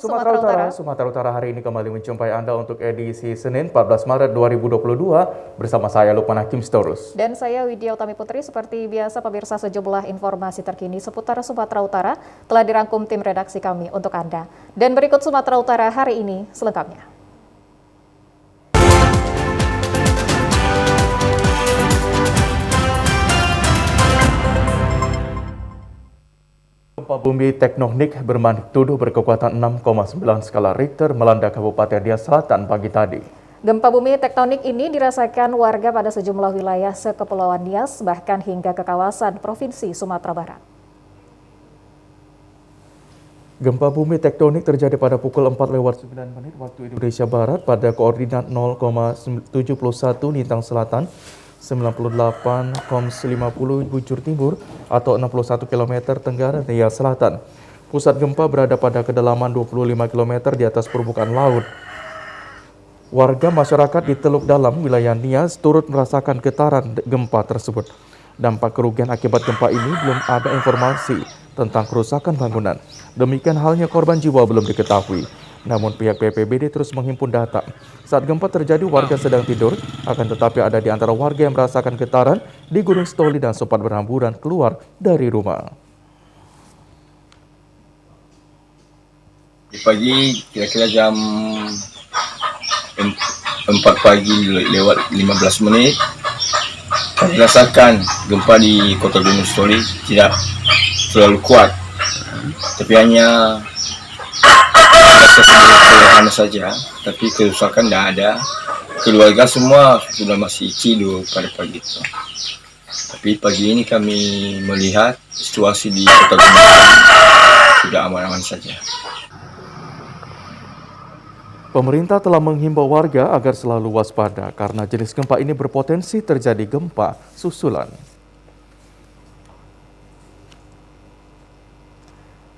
Sumatera Utara hari ini kembali menjumpai Anda untuk edisi Senin 14 Maret 2022 bersama saya Lukman Hakim Storus. Dan saya Widya Utami Putri. Seperti biasa pemirsa, sejumlah informasi terkini seputar Sumatera Utara telah dirangkum tim redaksi kami untuk Anda. Dan berikut Sumatera Utara hari ini selengkapnya. Gempa bumi tektonik bermagnitudo berkekuatan 6,9 skala Richter melanda Kabupaten Nias Selatan pagi tadi. Gempa bumi tektonik ini dirasakan warga pada sejumlah wilayah sekepulauan Nias, bahkan hingga ke kawasan Provinsi Sumatera Barat. Gempa bumi tektonik terjadi pada pukul 4:09 waktu Indonesia Barat pada koordinat 0,71 lintang selatan, 98,50 bujur timur atau 61 km tenggara Nias Selatan. Pusat gempa berada pada kedalaman 25 km di atas permukaan laut. Warga masyarakat di Teluk Dalam, wilayah Nias, turut merasakan getaran gempa tersebut. Dampak kerugian akibat gempa ini belum ada informasi tentang kerusakan bangunan. Demikian halnya korban jiwa belum diketahui. Namun pihak BPBD terus menghimpun data. Saat gempa terjadi, warga sedang tidur, akan tetapi ada di antara warga yang merasakan getaran di Gunung Stoli dan sempat berhamburan keluar dari rumah. Di pagi kira-kira jam 4 pagi lewat 15 menit, kami rasakan gempa di Kota Gunung Stoli tidak terlalu kuat, tapi hanya sederhana saja, tapi kerusakan tidak ada. Keluarga semua sudah masih tidur pada pagi itu. Tapi pagi ini kami melihat situasi di Kota Gunung Stoli sudah aman-aman saja. Pemerintah telah menghimbau warga agar selalu waspada karena jenis gempa ini berpotensi terjadi gempa susulan.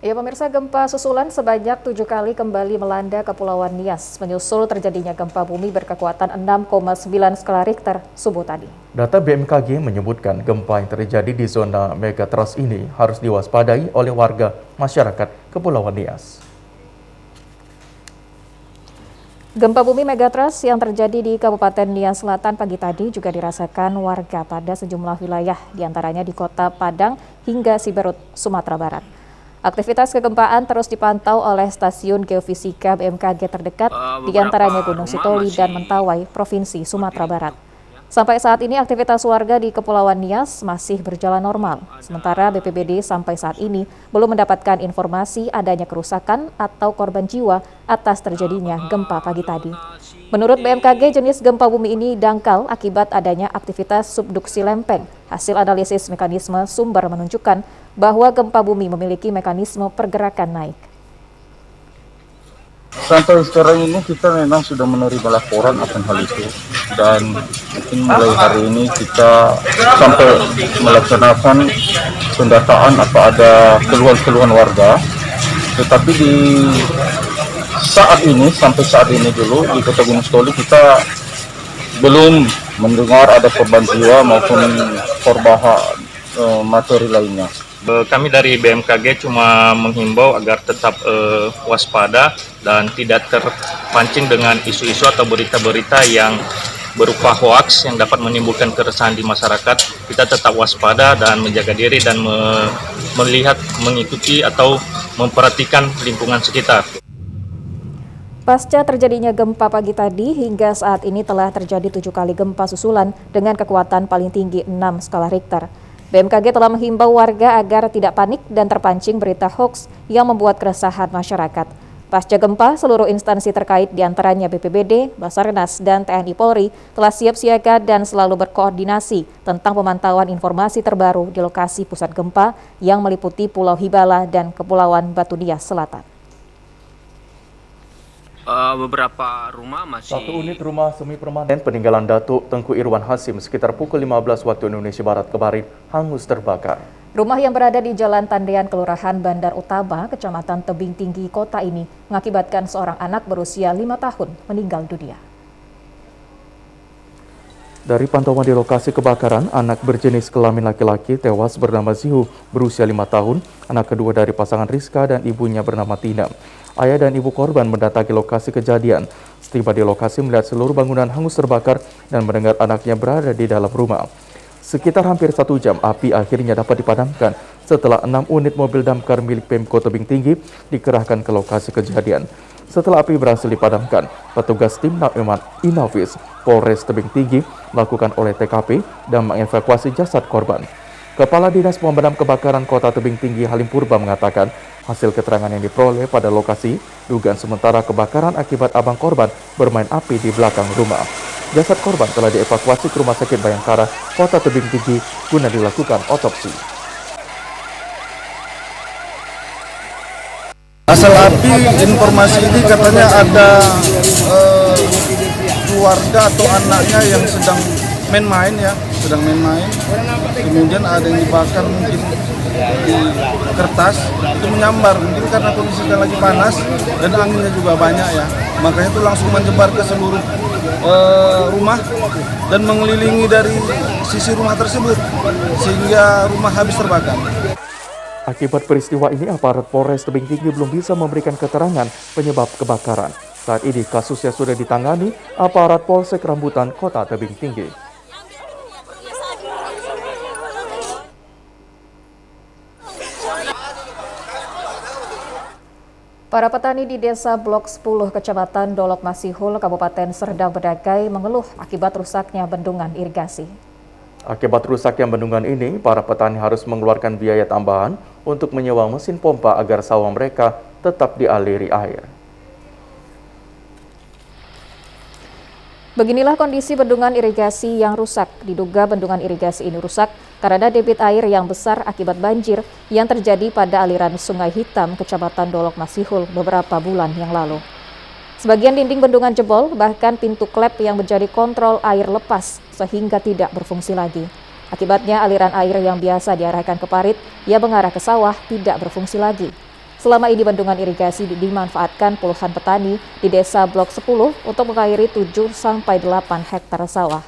Ya pemirsa, gempa susulan sebanyak 7 kali kembali melanda Kepulauan Nias, menyusul terjadinya gempa bumi berkekuatan 6,9 skala Richter subuh tadi. Data BMKG menyebutkan gempa yang terjadi di zona megatrust ini harus diwaspadai oleh warga masyarakat Kepulauan Nias. Gempa bumi megatrust yang terjadi di Kabupaten Nias Selatan pagi tadi juga dirasakan warga pada sejumlah wilayah, diantaranya di Kota Padang hingga Siberut, Sumatera Barat. Aktivitas kegempaan terus dipantau oleh stasiun geofisika BMKG terdekat, diantaranya Gunung Sitoli dan Mentawai, Provinsi Sumatera Barat. Sampai saat ini aktivitas warga di Kepulauan Nias masih berjalan normal, sementara BPBD sampai saat ini belum mendapatkan informasi adanya kerusakan atau korban jiwa atas terjadinya gempa pagi tadi. Menurut BMKG, jenis gempa bumi ini dangkal akibat adanya aktivitas subduksi lempeng. Hasil analisis mekanisme sumber menunjukkan bahwa gempa bumi memiliki mekanisme pergerakan naik. Sampai sekarang ini kita memang sudah menerima laporan akan hal itu, dan mungkin mulai hari ini kita sampai melaksanakan pendataan apa ada keluhan-keluhan warga. Tetapi di saat ini, sampai saat ini dulu di Kota Gunung Stoli kita belum mendengar ada korban jiwa maupun korban materi lainnya. Kami dari BMKG cuma menghimbau agar tetap waspada dan tidak terpancing dengan isu-isu atau berita-berita yang berupa hoaks yang dapat menimbulkan keresahan di masyarakat. Kita tetap waspada dan menjaga diri dan melihat, mengikuti atau memperhatikan lingkungan sekitar. Pasca terjadinya gempa pagi tadi, hingga saat ini telah terjadi 7 kali gempa susulan dengan kekuatan paling tinggi 6 skala Richter. BMKG telah menghimbau warga agar tidak panik dan terpancing berita hoaks yang membuat keresahan masyarakat. Pasca gempa, seluruh instansi terkait diantaranya BPBD, Basarnas, dan TNI Polri telah siap siaga dan selalu berkoordinasi tentang pemantauan informasi terbaru di lokasi pusat gempa yang meliputi Pulau Hibala dan Kepulauan Batu Nias Selatan. Beberapa rumah masih... Satu unit rumah semi permanen peninggalan Datuk Tengku Irwan Hasim sekitar pukul 15 waktu Indonesia Barat kemarin hangus terbakar. Rumah yang berada di Jalan Tandean, Kelurahan Bandar Utama, Kecamatan Tebing Tinggi Kota ini mengakibatkan seorang anak berusia 5 tahun meninggal dunia. Dari pantauan di lokasi kebakaran, anak berjenis kelamin laki-laki tewas bernama Zihu berusia 5 tahun, anak kedua dari pasangan Rizka dan ibunya bernama Tina. Ayah dan ibu korban mendatangi lokasi kejadian. Setiba di lokasi melihat seluruh bangunan hangus terbakar dan mendengar anaknya berada di dalam rumah. Sekitar hampir 1 jam, api akhirnya dapat dipadamkan setelah 6 unit mobil damkar milik Pemko Tebing Tinggi dikerahkan ke lokasi kejadian. Setelah api berhasil dipadamkan, petugas tim Inavis Polres Tebing Tinggi melakukan olah TKP dan mengevakuasi jasad korban. Kepala Dinas Pemadam Kebakaran Kota Tebing Tinggi Halim Purba mengatakan, hasil keterangan yang diperoleh pada lokasi, dugaan sementara kebakaran akibat abang korban bermain api di belakang rumah. Jasad korban telah dievakuasi ke Rumah Sakit Bayangkara, Kota Tebing Tinggi, guna dilakukan otopsi. Asal api, informasi ini katanya ada keluarga atau anaknya yang sedang main-main ya, kemudian ada yang dibakar mungkin di kertas, itu menyambar, mungkin karena kondisi sedang lagi panas dan anginnya juga banyak ya, makanya itu langsung menyebar ke seluruh rumah dan mengelilingi dari sisi rumah tersebut sehingga rumah habis terbakar. Akibat peristiwa ini, aparat Polres Tebing Tinggi belum bisa memberikan keterangan penyebab kebakaran. Saat ini kasusnya sudah ditangani aparat Polsek Rambutan, Kota Tebing Tinggi. Para petani di Desa Blok 10, Kecamatan Dolok Masihul, Kabupaten Serdang Bedagai mengeluh akibat rusaknya bendungan irigasi. Akibat rusaknya bendungan ini, para petani harus mengeluarkan biaya tambahan untuk menyewa mesin pompa agar sawah mereka tetap dialiri air. Beginilah kondisi bendungan irigasi yang rusak. Diduga bendungan irigasi ini rusak karena debit air yang besar akibat banjir yang terjadi pada aliran Sungai Hitam, Kecamatan Dolok Masihul beberapa bulan yang lalu. Sebagian dinding bendungan jebol, bahkan pintu klep yang menjadi kontrol air lepas sehingga tidak berfungsi lagi. Akibatnya aliran air yang biasa diarahkan ke parit yang mengarah ke sawah tidak berfungsi lagi. Selama ini bendungan irigasi dimanfaatkan puluhan petani di Desa Blok 10 untuk mengairi 7-8 hektar sawah.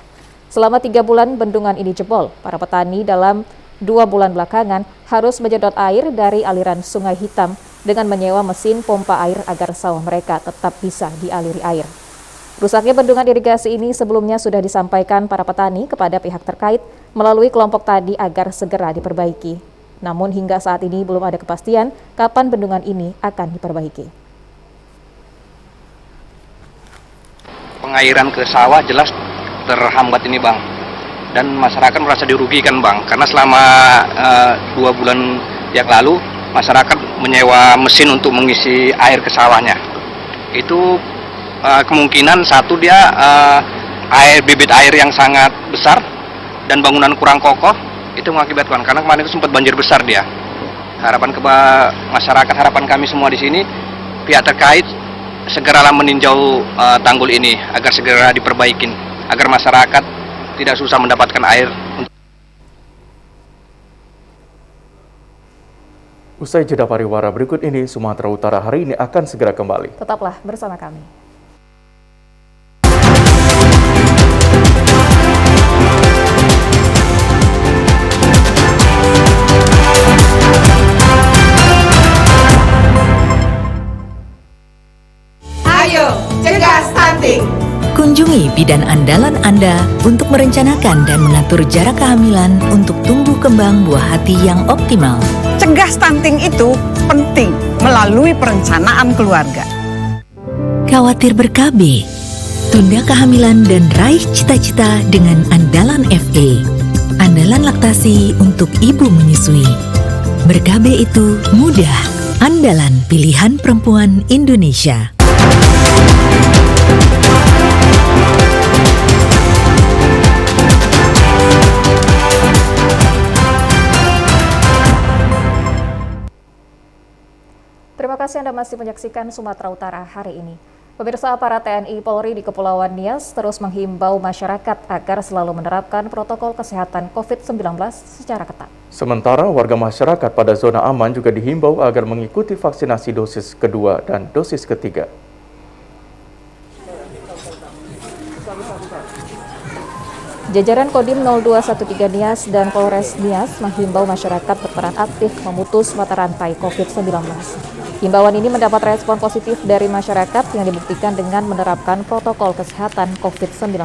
Selama 3 bulan bendungan ini jebol, para petani dalam 2 bulan belakangan harus menyedot air dari aliran Sungai Hitam dengan menyewa mesin pompa air agar sawah mereka tetap bisa dialiri air. Rusaknya bendungan irigasi ini sebelumnya sudah disampaikan para petani kepada pihak terkait melalui kelompok tani agar segera diperbaiki. Namun hingga saat ini belum ada kepastian kapan bendungan ini akan diperbaiki. Pengairan ke sawah jelas terhambat ini Bang, dan masyarakat merasa dirugikan Bang, karena selama 2 bulan yang lalu masyarakat menyewa mesin untuk mengisi air ke sawahnya. Itu kemungkinan satu dia bibit air yang sangat besar dan bangunan kurang kokoh, itu mengakibatkan, karena kemarin itu sempat banjir besar dia. Harapan ke masyarakat, harapan kami semua di sini, pihak terkait segeralah meninjau tanggul ini agar segera diperbaikin, agar masyarakat tidak susah mendapatkan air. Usai jeda pariwara berikut ini, Sumatera Utara hari ini akan segera kembali. Tetaplah bersama kami. Ayo, cegah stunting! Kunjungi bidan andalan Anda untuk merencanakan dan mengatur jarak kehamilan untuk tumbuh kembang buah hati yang optimal. Cegah stunting itu penting melalui perencanaan keluarga. Khawatir ber-KB? Tunda kehamilan dan raih cita-cita dengan Andalan FA. Andalan laktasi untuk ibu menyusui. Ber-KB itu mudah. Andalan pilihan perempuan Indonesia. Terima kasih Anda masih menyaksikan Sumatera Utara hari ini. Pemirsa, aparat TNI Polri di Kepulauan Nias terus menghimbau masyarakat agar selalu menerapkan protokol kesehatan COVID-19 secara ketat. Sementara warga masyarakat pada zona aman juga dihimbau agar mengikuti vaksinasi dosis kedua dan dosis ketiga. Jajaran Kodim 0213 Nias dan Polres Nias menghimbau masyarakat berperan aktif memutus mata rantai COVID-19. Himbauan ini mendapat respon positif dari masyarakat yang dibuktikan dengan menerapkan protokol kesehatan COVID-19.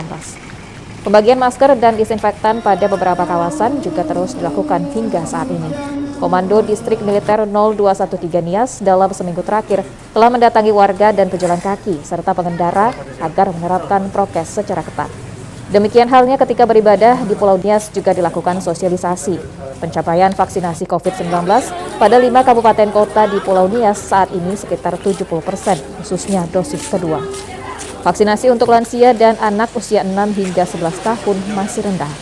Pembagian masker dan disinfektan pada beberapa kawasan juga terus dilakukan hingga saat ini. Komando Distrik Militer 0213 Nias dalam seminggu terakhir telah mendatangi warga dan pejalan kaki serta pengendara agar menerapkan prokes secara ketat. Demikian halnya ketika beribadah di Pulau Nias juga dilakukan sosialisasi. Pencapaian vaksinasi COVID-19 pada 5 kabupaten kota di Pulau Nias saat ini sekitar 70%, khususnya dosis kedua. Vaksinasi untuk lansia dan anak usia 6 hingga 11 tahun masih rendah.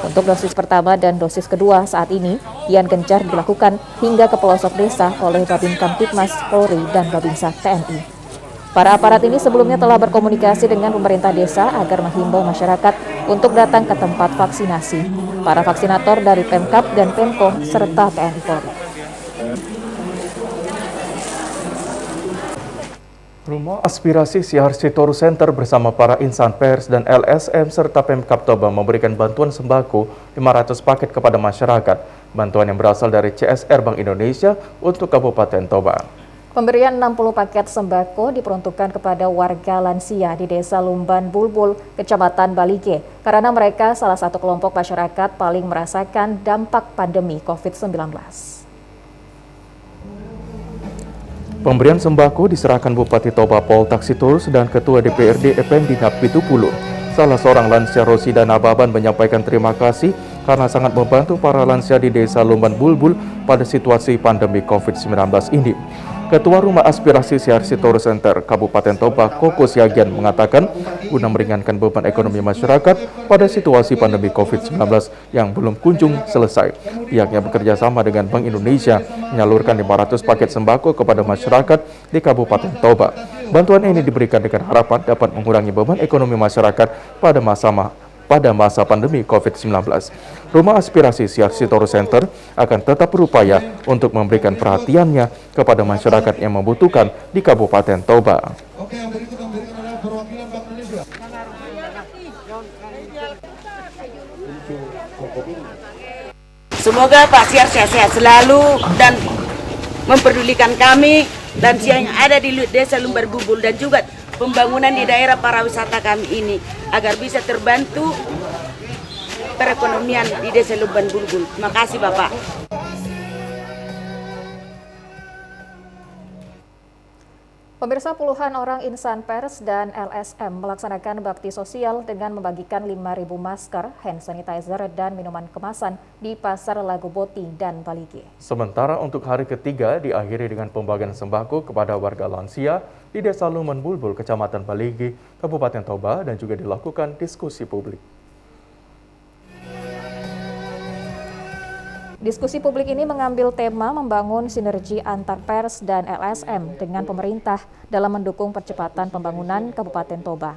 Untuk dosis pertama dan dosis kedua saat ini kian gencar dilakukan hingga ke pelosok desa oleh Babin Kamtibmas Polri dan Babinsa TNI. Para aparat ini sebelumnya telah berkomunikasi dengan pemerintah desa agar menghimbau masyarakat untuk datang ke tempat vaksinasi. Para vaksinator dari Pemkab dan Pemko serta TNI Polri. Rumah Aspirasi Siar Sitorus Center bersama para insan pers dan LSM serta Pemkab Toba memberikan bantuan sembako 500 paket kepada masyarakat. Bantuan yang berasal dari CSR Bank Indonesia untuk Kabupaten Toba. Pemberian 60 paket sembako diperuntukkan kepada warga lansia di Desa Lumban Bulbul, Kecamatan Balige, karena mereka salah satu kelompok masyarakat paling merasakan dampak pandemi COVID-19. Pemberian sembako diserahkan Bupati Toba Pol Taksiturus dan Ketua DPRD Effendi Napitupulu. Salah seorang lansia Rosida Nababan menyampaikan terima kasih karena sangat membantu para lansia di Desa Lumban Bulbul pada situasi pandemi COVID-19 ini. Ketua Rumah Aspirasi Siar Sitorus Center Kabupaten Toba, Koko Siagian, mengatakan guna meringankan beban ekonomi masyarakat pada situasi pandemi COVID-19 yang belum kunjung selesai. Pihaknya bekerja sama dengan Bank Indonesia menyalurkan 500 paket sembako kepada masyarakat di Kabupaten Toba. Bantuan ini diberikan dengan harapan dapat mengurangi beban ekonomi masyarakat pada masa pandemi COVID-19. Rumah Aspirasi Siar Sitorus Center akan tetap berupaya untuk memberikan perhatiannya kepada masyarakat yang membutuhkan di Kabupaten Toba. Semoga Pak Siar sehat-sehat selalu dan memperdulikan kami lansia yang ada di Desa Lumban Bulbul dan juga pembangunan di daerah pariwisata kami ini agar bisa terbantu perekonomian di Desa Lumban Bulbul. Terima kasih Bapak. Pemirsa, puluhan orang insan pers dan LSM melaksanakan bakti sosial dengan membagikan 5.000 masker, hand sanitizer, dan minuman kemasan di Pasar Lago Boti dan Balige. Sementara untuk hari ketiga diakhiri dengan pembagian sembako kepada warga lansia di Desa Lumban Bulbul, Kecamatan Balige, Kabupaten Toba, dan juga dilakukan diskusi publik. Diskusi publik ini mengambil tema membangun sinergi antar pers dan LSM dengan pemerintah dalam mendukung percepatan pembangunan Kabupaten Toba.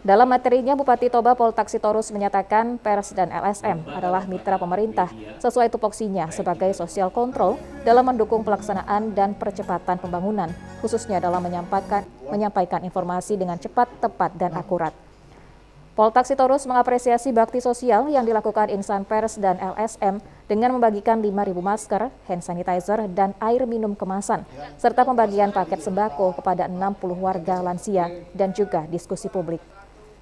Dalam materinya, Bupati Toba Pol Taksitorus menyatakan pers dan LSM adalah mitra pemerintah sesuai tupoksinya sebagai social control dalam mendukung pelaksanaan dan percepatan pembangunan, khususnya dalam menyampaikan informasi dengan cepat, tepat, dan akurat. Pol Taksitorus mengapresiasi bakti sosial yang dilakukan insan pers dan LSM dengan membagikan 5.000 masker, hand sanitizer, dan air minum kemasan, serta pembagian paket sembako kepada 60 warga lansia dan juga diskusi publik.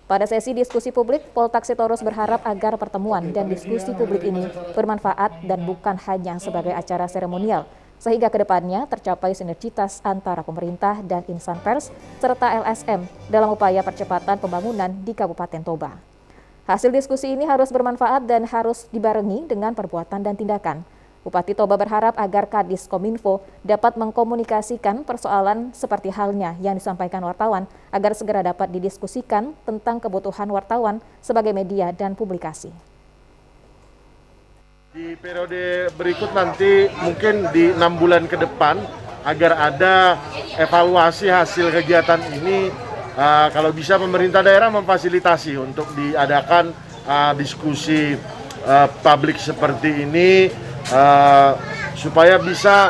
Pada sesi diskusi publik, Pol Taksitorus berharap agar pertemuan dan diskusi publik ini bermanfaat dan bukan hanya sebagai acara seremonial, sehingga kedepannya tercapai sinergitas antara pemerintah dan insan pers serta LSM dalam upaya percepatan pembangunan di Kabupaten Toba. Hasil diskusi ini harus bermanfaat dan harus dibarengi dengan perbuatan dan tindakan. Bupati Toba berharap agar Kadis Kominfo dapat mengkomunikasikan persoalan seperti halnya yang disampaikan wartawan agar segera dapat didiskusikan tentang kebutuhan wartawan sebagai media dan publikasi. Di periode berikut nanti mungkin di 6 bulan ke depan agar ada evaluasi hasil kegiatan ini, kalau bisa pemerintah daerah memfasilitasi untuk diadakan diskusi publik seperti ini supaya bisa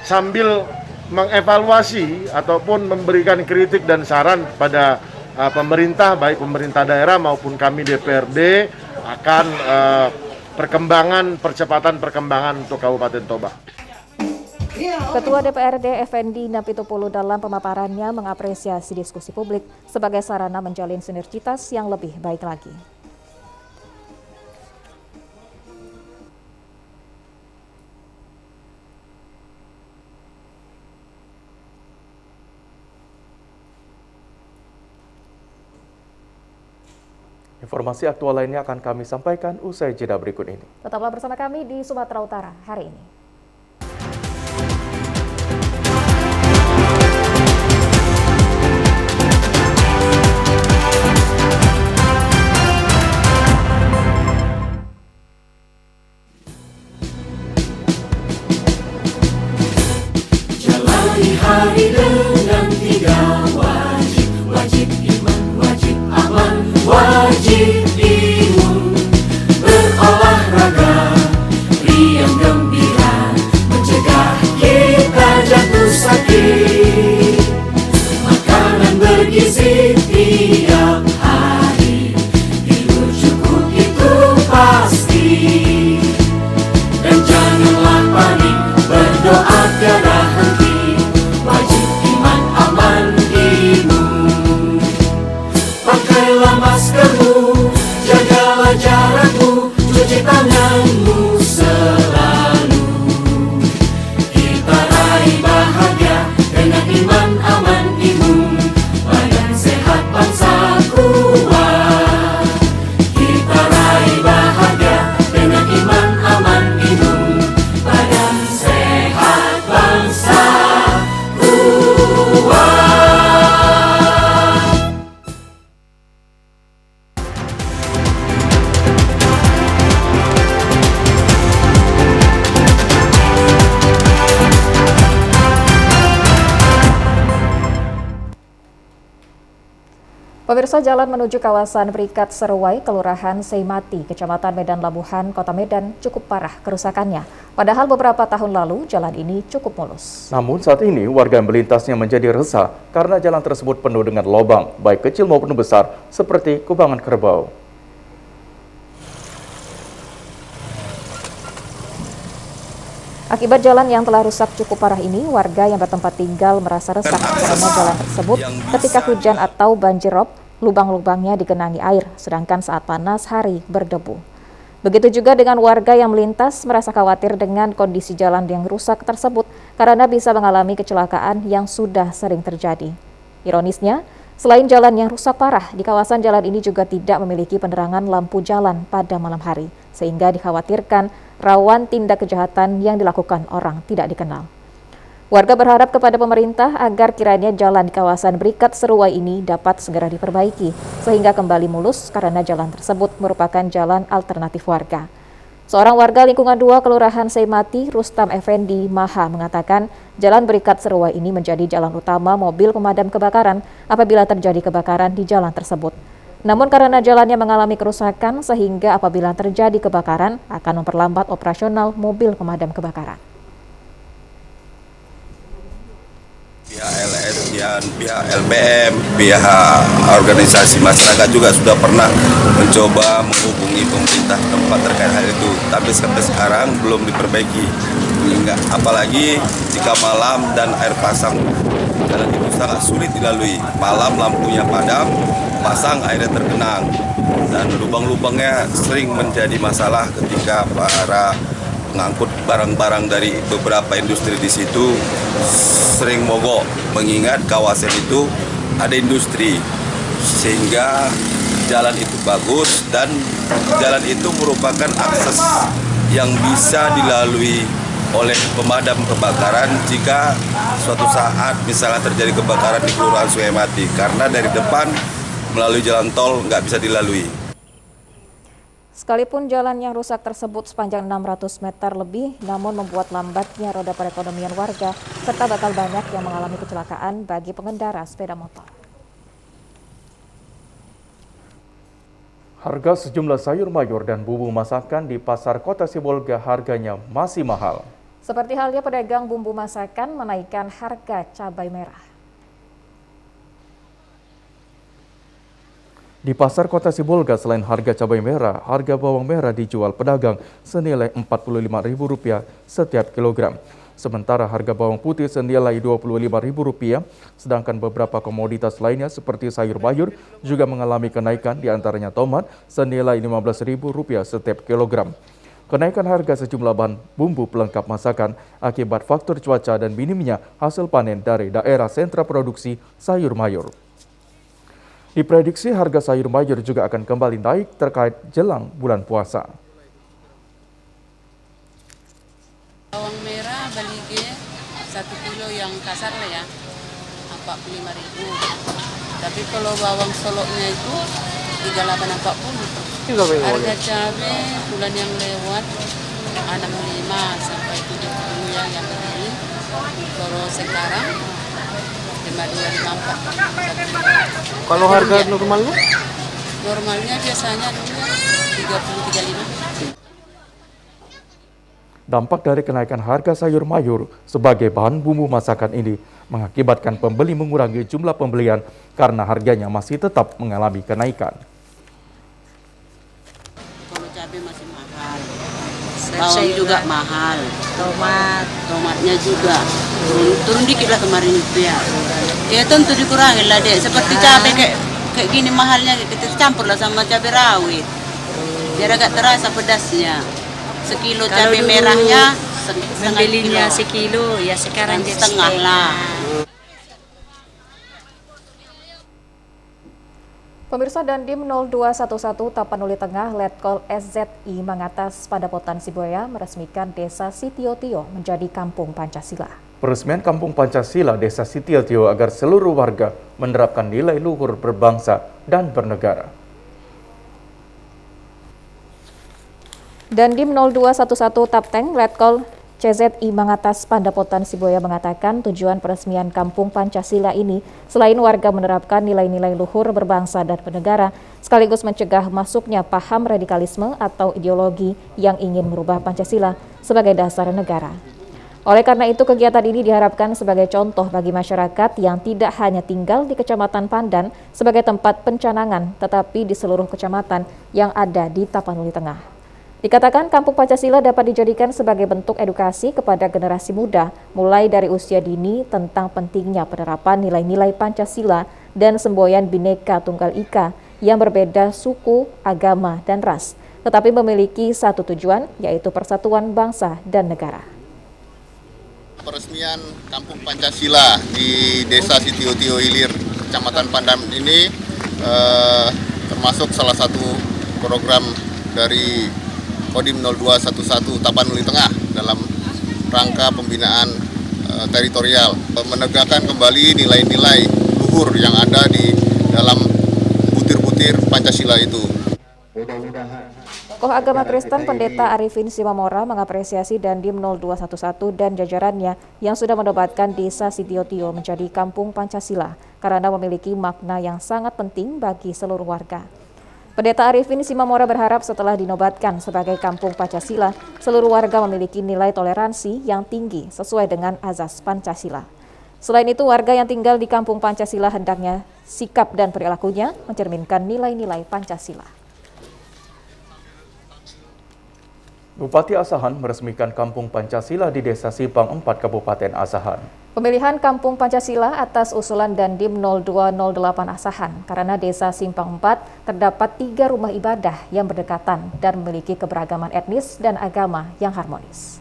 sambil mengevaluasi ataupun memberikan kritik dan saran pada pemerintah, baik pemerintah daerah maupun kami DPRD akan percepatan perkembangan untuk Kabupaten Toba. Ketua DPRD Effendi Napitupulu dalam pemaparannya mengapresiasi diskusi publik sebagai sarana menjalin sinergitas yang lebih baik lagi. Informasi aktual lainnya akan kami sampaikan usai jeda berikut ini. Tetaplah bersama kami di Sumatera Utara hari ini. Jalani hari dengan 3 wajib, wajib iman, wajib aman, wajib imun, berolahraga, riang gembira, mencegah kita jatuh sakit, makanan bergizi tiap hari, tidur cukup itu pasti, dan janganlah panik, berdoa tiada henti, wajib iman aman imun. Pakailah maskermu, jagalah jarakmu, cuci tanganmu selalu. Kita raih bahagia dengan iman aman imun, badan sehat bangsa kuat. Kita raih bahagia dengan iman aman imun, badan sehat bangsa kuat. Pemirsa, jalan menuju kawasan Berikat Seruai, Kelurahan Seimati, Kecamatan Medan Labuhan, Kota Medan cukup parah kerusakannya. Padahal beberapa tahun lalu jalan ini cukup mulus. Namun saat ini warga yang melintasnya menjadi resah karena jalan tersebut penuh dengan lubang, baik kecil maupun besar, seperti kubangan kerbau. Akibat jalan yang telah rusak cukup parah ini, warga yang bertempat tinggal merasa resah karena jalan tersebut ketika hujan atau banjir rob, lubang-lubangnya digenangi air, sedangkan saat panas hari berdebu. Begitu juga dengan warga yang melintas merasa khawatir dengan kondisi jalan yang rusak tersebut karena bisa mengalami kecelakaan yang sudah sering terjadi. Ironisnya, selain jalan yang rusak parah, di kawasan jalan ini juga tidak memiliki penerangan lampu jalan pada malam hari, sehingga dikhawatirkan rawan tindak kejahatan yang dilakukan orang tidak dikenal. Warga berharap kepada pemerintah agar kiranya jalan di kawasan Berikat Seruai ini dapat segera diperbaiki, sehingga kembali mulus karena jalan tersebut merupakan jalan alternatif warga. Seorang warga lingkungan 2 Kelurahan Seimati, Rustam Effendi Maha, mengatakan jalan Berikat Seruai ini menjadi jalan utama mobil pemadam kebakaran apabila terjadi kebakaran di jalan tersebut. Namun karena jalannya mengalami kerusakan sehingga apabila terjadi kebakaran akan memperlambat operasional mobil pemadam kebakaran. Pihak LS, pihak LPM, pihak organisasi masyarakat juga sudah pernah mencoba menghubungi pemerintah tempat terkait hal itu, tapi sampai sekarang belum diperbaiki. Apalagi jika malam dan air pasang, jalan itu sangat sulit dilalui. Malam lampunya padam, pasang airnya tergenang, dan lubang-lubangnya sering menjadi masalah ketika para mengangkut barang-barang dari beberapa industri di situ sering mogok, mengingat kawasan itu ada industri, sehingga jalan itu bagus dan jalan itu merupakan akses yang bisa dilalui oleh pemadam kebakaran jika suatu saat misalnya terjadi kebakaran di Kelurahan Seimati, karena dari depan melalui jalan tol nggak bisa dilalui. Sekalipun jalan yang rusak tersebut sepanjang 600 meter lebih, namun membuat lambatnya roda perekonomian warga, serta bakal banyak yang mengalami kecelakaan bagi pengendara sepeda motor. Harga sejumlah sayur mayur dan bumbu masakan di Pasar Kota Sibolga harganya masih mahal. Seperti halnya pedagang bumbu masakan menaikkan harga cabai merah. Di pasar kota Sibolga, selain harga cabai merah, harga bawang merah dijual pedagang senilai Rp45.000 setiap kilogram. Sementara harga bawang putih senilai Rp25.000, sedangkan beberapa komoditas lainnya seperti sayur mayur juga mengalami kenaikan, diantaranya tomat senilai Rp15.000 setiap kilogram. Kenaikan harga sejumlah bahan bumbu pelengkap masakan akibat faktor cuaca dan minimnya hasil panen dari daerah sentra produksi sayur mayur. Diprediksi harga sayur mayur juga akan kembali naik terkait jelang bulan puasa. Bawang merah beli ke 1 kilo yang kasar lah ya, 45.000. Tapi kalau bawang soloknya itu 38,40. Harga cabai bulan yang lewat 65 sampai 70 ya yang ini. Kalau sekarang 52,54. Kalau harga normalnya? Normalnya biasanya 30-35. Dampak dari kenaikan harga sayur mayur sebagai bahan bumbu masakan ini mengakibatkan pembeli mengurangi jumlah pembelian karena harganya masih tetap mengalami kenaikan. Kalau cabai masih mahal, bawang juga mahal, tomatnya juga turun dikit lah kemarin itu ya. Ya tentu dikurangi lah deh, seperti cabai kayak gini mahalnya kita campur lah sama cabai rawit, biar agak terasa pedasnya. Sekilo cabai merahnya belinya sekilo ya sekarang jadi setengah lah. Pemirsa, Dandim 0211 Tapanuli Tengah Letkol SZI Mangatas Padepotan Siboya meresmikan Desa Sitiotio menjadi Kampung Pancasila. Peresmian Kampung Pancasila Desa Sitiotio agar seluruh warga menerapkan nilai luhur berbangsa dan bernegara. Dandim 0211 Tapteng Letkol CZI Mangatas Padepotan Siboya mengatakan tujuan peresmian Kampung Pancasila ini selain warga menerapkan nilai-nilai luhur berbangsa dan bernegara, sekaligus mencegah masuknya paham radikalisme atau ideologi yang ingin merubah Pancasila sebagai dasar negara. Oleh karena itu, kegiatan ini diharapkan sebagai contoh bagi masyarakat yang tidak hanya tinggal di Kecamatan Pandan sebagai tempat pencanangan, tetapi di seluruh kecamatan yang ada di Tapanuli Tengah. Dikatakan Kampung Pancasila dapat dijadikan sebagai bentuk edukasi kepada generasi muda, mulai dari usia dini tentang pentingnya penerapan nilai-nilai Pancasila dan semboyan Bhinneka Tunggal Ika yang berbeda suku, agama, dan ras, tetapi memiliki satu tujuan, yaitu persatuan bangsa dan negara. Peresmian Kampung Pancasila di Desa Sitiotio Hilir, Kecamatan Pandan ini termasuk salah satu program dari Kodim 0211 Tapanuli Tengah dalam rangka pembinaan teritorial, menegakkan kembali nilai-nilai luhur yang ada di dalam butir-butir Pancasila itu. Tokoh agama Kristen Pendeta Arifin Simamora mengapresiasi Dandim 0211 dan jajarannya yang sudah menobatkan Desa Sitiotio menjadi Kampung Pancasila karena memiliki makna yang sangat penting bagi seluruh warga. Pendeta Arifin Simamora berharap setelah dinobatkan sebagai Kampung Pancasila, seluruh warga memiliki nilai toleransi yang tinggi sesuai dengan azas Pancasila. Selain itu, warga yang tinggal di Kampung Pancasila hendaknya sikap dan perilakunya mencerminkan nilai-nilai Pancasila. Bupati Asahan meresmikan Kampung Pancasila di Desa Simpang 4 Kabupaten Asahan. Pemilihan Kampung Pancasila atas usulan Dandim 0208 Asahan karena Desa Simpang 4 terdapat 3 rumah ibadah yang berdekatan dan memiliki keberagaman etnis dan agama yang harmonis.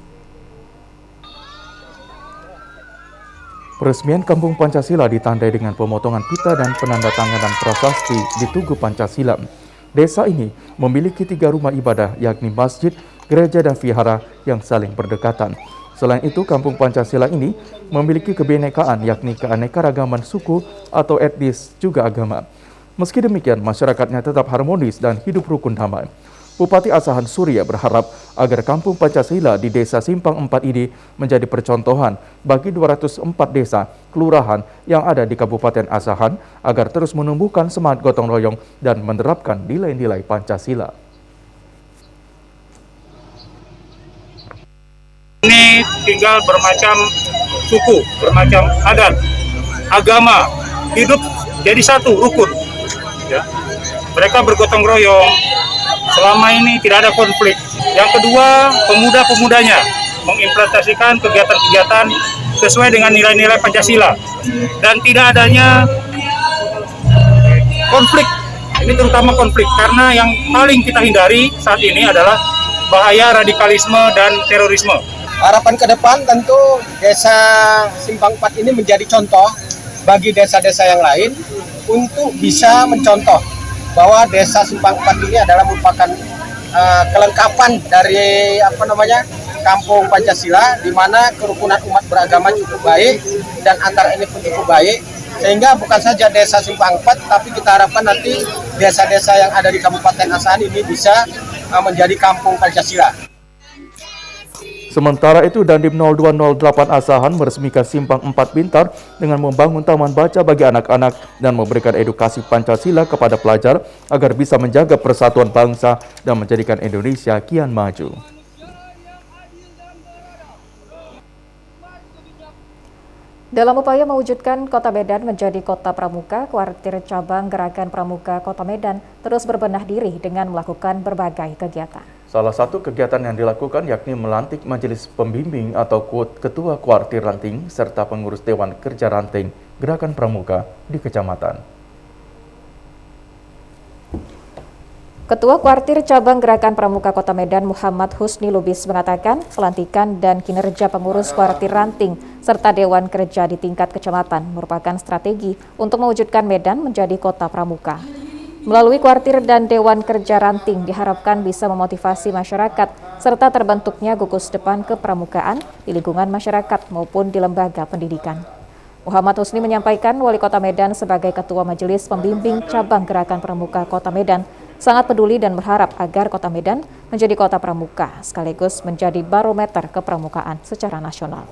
Peresmian Kampung Pancasila ditandai dengan pemotongan pita dan penandatanganan prasasti di Tugu Pancasila. Desa ini memiliki 3 rumah ibadah yakni masjid, gereja, dan vihara yang saling berdekatan. Selain itu, Kampung Pancasila ini memiliki kebinekaan yakni keanekaragaman suku atau etnis juga agama. Meski demikian, masyarakatnya tetap harmonis dan hidup rukun damai. Bupati Asahan Surya berharap agar Kampung Pancasila di Desa Simpang 4 ini menjadi percontohan bagi 204 desa kelurahan yang ada di Kabupaten Asahan agar terus menumbuhkan semangat gotong royong dan menerapkan nilai-nilai Pancasila. Ini tinggal bermacam suku, bermacam adat, agama, hidup jadi satu rukun. Ya. mereka bergotong royong. Selama ini tidak ada konflik. Yang kedua, pemuda-pemudanya mengimplementasikan kegiatan-kegiatan sesuai dengan nilai-nilai Pancasila dan tidak adanya konflik. Ini terutama konflik karena yang paling kita hindari saat ini adalah bahaya radikalisme dan terorisme. Harapan ke depan tentu desa Simpang 4 ini menjadi contoh bagi desa-desa yang lain untuk bisa mencontoh bahwa desa Simpang 4 ini adalah merupakan kelengkapan dari kampung Pancasila, di mana kerukunan umat beragama cukup baik dan antar ini pun cukup baik, sehingga bukan saja desa Simpang 4 tapi kita harapkan nanti desa-desa yang ada di Kabupaten Asahan ini bisa menjadi kampung Pancasila. Sementara itu, Dandim 0208 Asahan meresmikan Simpang 4 Bintar dengan membangun taman baca bagi anak-anak dan memberikan edukasi Pancasila kepada pelajar agar bisa menjaga persatuan bangsa dan menjadikan Indonesia kian maju. Dalam upaya mewujudkan Kota Medan menjadi kota pramuka, kuartir cabang Gerakan Pramuka Kota Medan terus berbenah diri dengan melakukan berbagai kegiatan. Salah satu kegiatan yang dilakukan yakni melantik majelis pembimbing atau ketua kuartir ranting serta pengurus Dewan Kerja Ranting Gerakan Pramuka di kecamatan. Ketua Kuartir Cabang Gerakan Pramuka Kota Medan Muhammad Husni Lubis mengatakan pelantikan dan kinerja pengurus kuartir ranting serta Dewan Kerja di tingkat kecamatan merupakan strategi untuk mewujudkan Medan menjadi kota pramuka. Melalui kuartir dan Dewan Kerja ranting diharapkan bisa memotivasi masyarakat serta terbentuknya gugus depan kepramukaan di lingkungan masyarakat maupun di lembaga pendidikan. Muhammad Husni menyampaikan Wali Kota Medan sebagai Ketua Majelis Pembimbing Cabang Gerakan Pramuka Kota Medan sangat peduli dan berharap agar Kota Medan menjadi kota pramuka sekaligus menjadi barometer kepramukaan secara nasional.